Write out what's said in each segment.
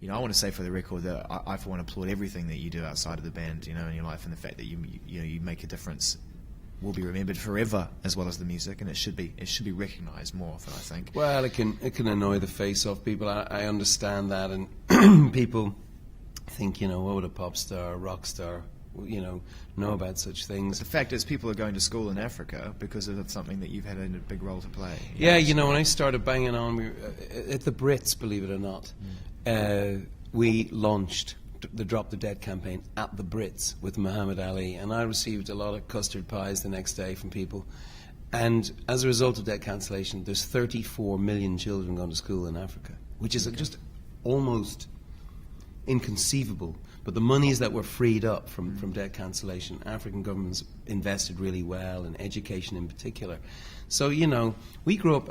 you know, I want to say for the record that I for one applaud everything that you do outside of the band, you know, in your life, and the fact that you make a difference will be remembered forever, as well as the music, and it should be recognised more often, I think. Well, it can annoy the face off people. I understand that, and people think, you know, what would a pop star, rock star, you know about such things. But the fact is, people are going to school in Africa because of something that you've had a big role to play. Yeah, you know, when I started banging on, at the Brits, believe it or not, we launched the Drop the Dead campaign at the Brits with Muhammad Ali, and I received a lot of custard pies the next day from people. And as a result of debt cancellation, there's 34 million children going to school in Africa, which is just almost inconceivable. But the monies that were freed up from debt cancellation, African governments invested really well in education in particular. So, you know, we grew up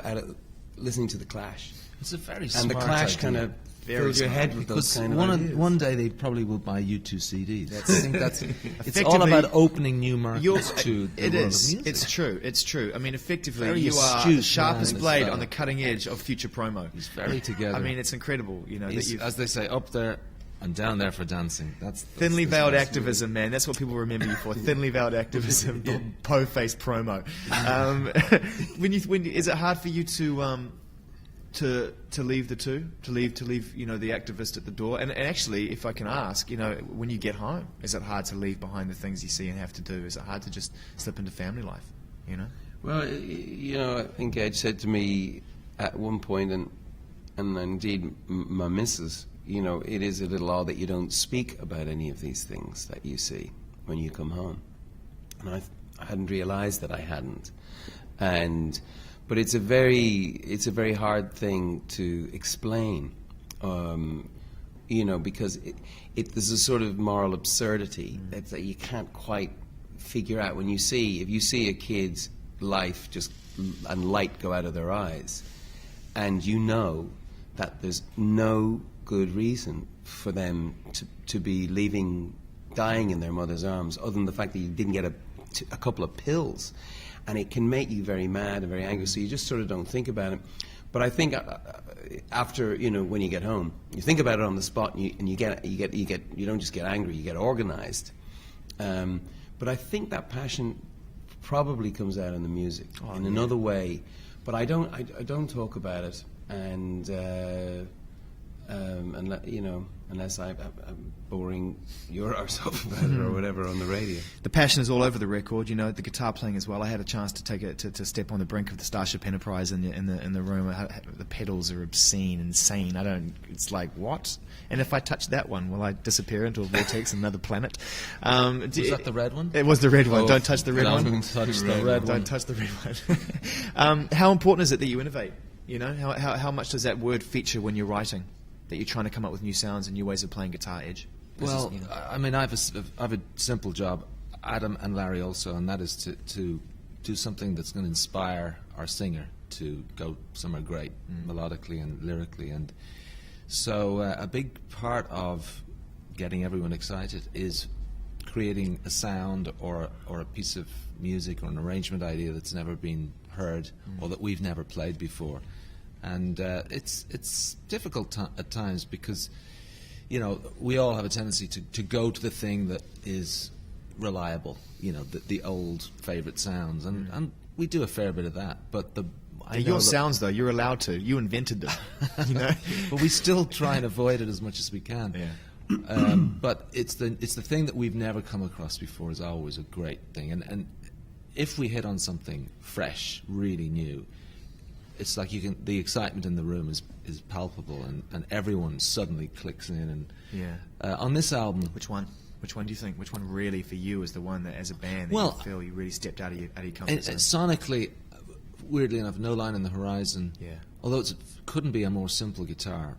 listening to The Clash. It's a very smart idea. And The Clash kind of fills your head with those kind of ideas. One day they probably will buy U2 CDs. I think that's it's all about opening new markets to the world of music. It's true. I mean, effectively, very you are the sharpest blade well. on the cutting edge of future promo. He's very together. I mean, it's incredible. You know, as they say, up there and down there for dancing. That's thinly veiled activism, man. That's what people remember you for. Thinly veiled activism, po-faced promo. Is it hard for you to leave the two, to leave, you know, the activist at the door? And actually, if I can ask, you know, when you get home, is it hard to leave behind the things you see and have to do? Is it hard to just slip into family life, you know? Well, you know, I think Edge said to me at one point, and indeed my missus, you know, it is a little odd that you don't speak about any of these things that you see when you come home. And I hadn't realized that I hadn't. But it's a very hard thing to explain, you know, because there's a sort of moral absurdity that you can't quite figure out if you see a kid's life just and light go out of their eyes, and you know that there's no good reason for them to be dying in their mother's arms, other than the fact that you didn't get a couple of pills. And it can make you very mad and very angry, so you just sort of don't think about it. But I think after, you know, when you get home, you think about it on the spot, and you don't just get angry, you get organized. But I think that passion probably comes out in the music in another way. But I don't talk about it, and you know, unless I'm boring your arse off about it or whatever on the radio. The passion is all over the record, you know, the guitar playing as well. I had a chance to take it to step on the brink of the Starship Enterprise in the room. The pedals are obscene, insane. It's like, what? And if I touch that one, will I disappear into a vortex in another planet? Was that the red one? It was the red one. Don't touch the red one. Don't touch the red one. Don't touch the red one. How important is it that you innovate? You know, how much does that word feature when you're writing? That you're trying to come up with new sounds and new ways of playing guitar, Edge? Well, you know. I mean, I have a simple job, Adam and Larry also, and that is to do something that's going to inspire our singer to go somewhere great, melodically and lyrically. And so a big part of getting everyone excited is creating a sound or a piece of music or an arrangement idea that's never been heard or that we've never played before. And it's difficult at times because, you know, we all have a tendency to go to the thing that is reliable, you know, the old favourite sounds, and we do a fair bit of that. But your sounds, though, you're allowed to. You invented them, you know. But we still try and avoid it as much as we can. Yeah. But it's the thing that we've never come across before is always a great thing. And if we hit on something fresh, really new, it's like the excitement in the room is palpable, and everyone suddenly clicks in. And on this album, which one do you think? Which one really for you is the one that, as a band, that you feel you really stepped out of your comfort zone? Sonically, weirdly enough, No Line on the Horizon. Yeah. Although it couldn't be a more simple guitar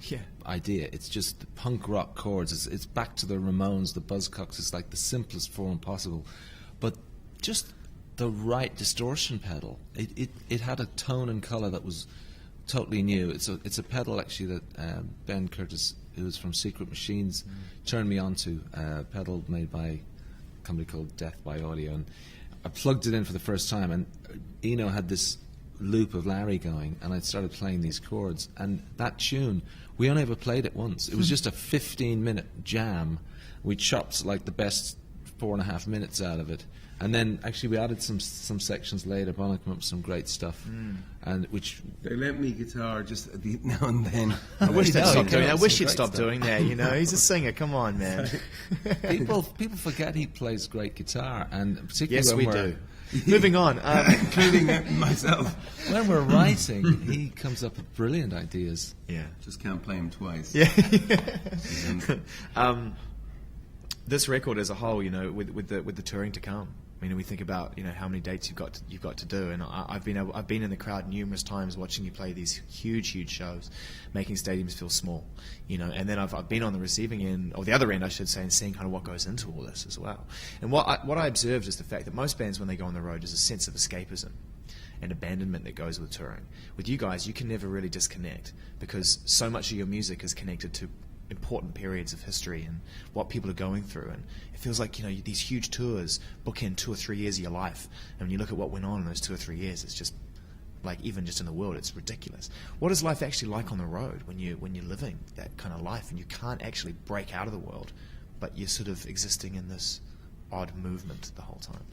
idea. It's just the punk rock chords. It's back to the Ramones, the Buzzcocks. It's like the simplest form possible, but just the right distortion pedal. It had a tone and colour that was totally new. It's a pedal actually that Ben Curtis, who was from Secret Machines, turned me on to. A pedal made by a company called Death by Audio, and I plugged it in for the first time, and Eno had this loop of Larry going, and I started playing these chords. And that tune, we only ever played it once. It was just a 15-minute jam. We chopped like the best 4.5 minutes out of it. And then actually we added some sections later. Bono came up with some great stuff, and which They lent me guitar just now and then. I wish they'd No, stop he doing came that. I up with wish some he'd great stop stuff. doing that. You know, he's a singer. Come on, man. people forget he plays great guitar, and particularly Yes, when we we're, do. Moving on. Including myself. when we're writing, he comes up with brilliant ideas. Yeah. Just can't play him twice. Yeah. This record as a whole, you know, with the touring to come. I mean, we think about, you know, how many dates you've got to do, and I've been in the crowd numerous times watching you play these huge shows, making stadiums feel small, you know. And then I've been on the receiving end, or the other end, I should say, and seeing kind of what goes into all this as well. And what I observed is the fact that most bands, when they go on the road, there's a sense of escapism and abandonment that goes with touring. With you guys, you can never really disconnect because so much of your music is connected to important periods of history and what people are going through, and it feels like, you know, these huge tours book in 2 or 3 years of your life, and when you look at what went on in those 2 or 3 years, it's just like, even just in the world, it's ridiculous. What is life actually like on the road when you're living that kind of life and you can't actually break out of the world, but you're sort of existing in this odd movement the whole time?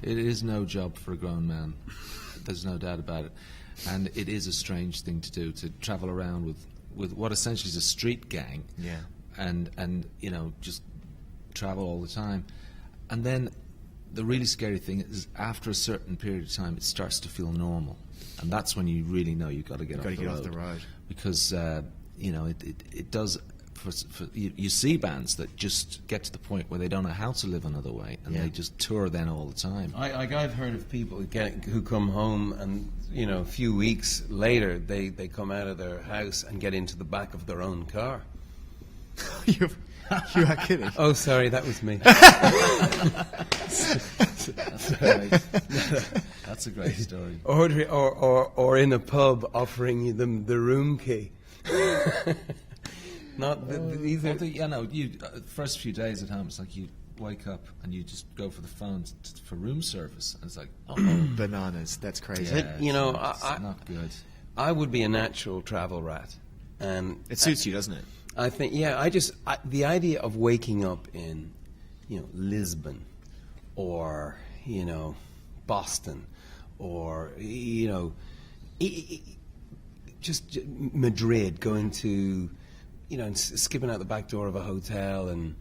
It is no job for a grown man. There's no doubt about it, and it is a strange thing to do, to travel around with what essentially is a street gang, Yeah. and you know, just travel all the time. And then the really scary thing is, after a certain period of time, it starts to feel normal, and that's when you really know you've got to get off the road. Because you know, it does. You see bands that just get to the point where they don't know how to live another way, and they just tour then all the time. I've heard of people who come home and, you know, a few weeks later they come out of their house and get into the back of their own car. You are kidding. Oh, sorry, that was me. That's a great story. Or in a pub offering them the room key. Not these are. You know, first few days at home, it's like you wake up and you just go for the phone for room service, and it's like, oh, Bananas. That's crazy. yeah, you know, it's not good. I would be a natural travel rat, and It suits you, doesn't it? I think, the idea of waking up in, you know, Lisbon, or, you know, Boston, or, you know, just Madrid, going to, you know, and skipping out the back door of a hotel and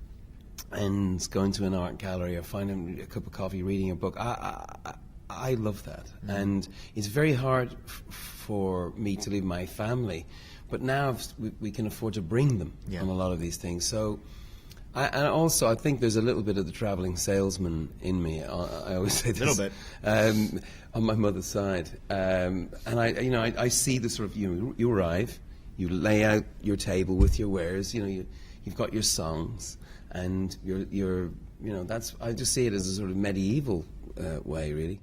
going to an art gallery or finding a cup of coffee, reading a book. I love that, and it's very hard for me to leave my family, but now we can afford to bring them on a lot of these things. So, and also I think there's a little bit of the traveling salesman in me. I always say this. A little bit. On my mother's side, and I see the sort of, you arrive, you lay out your table with your wares. You know, you've got your songs, and you're I just see it as a sort of medieval way, really.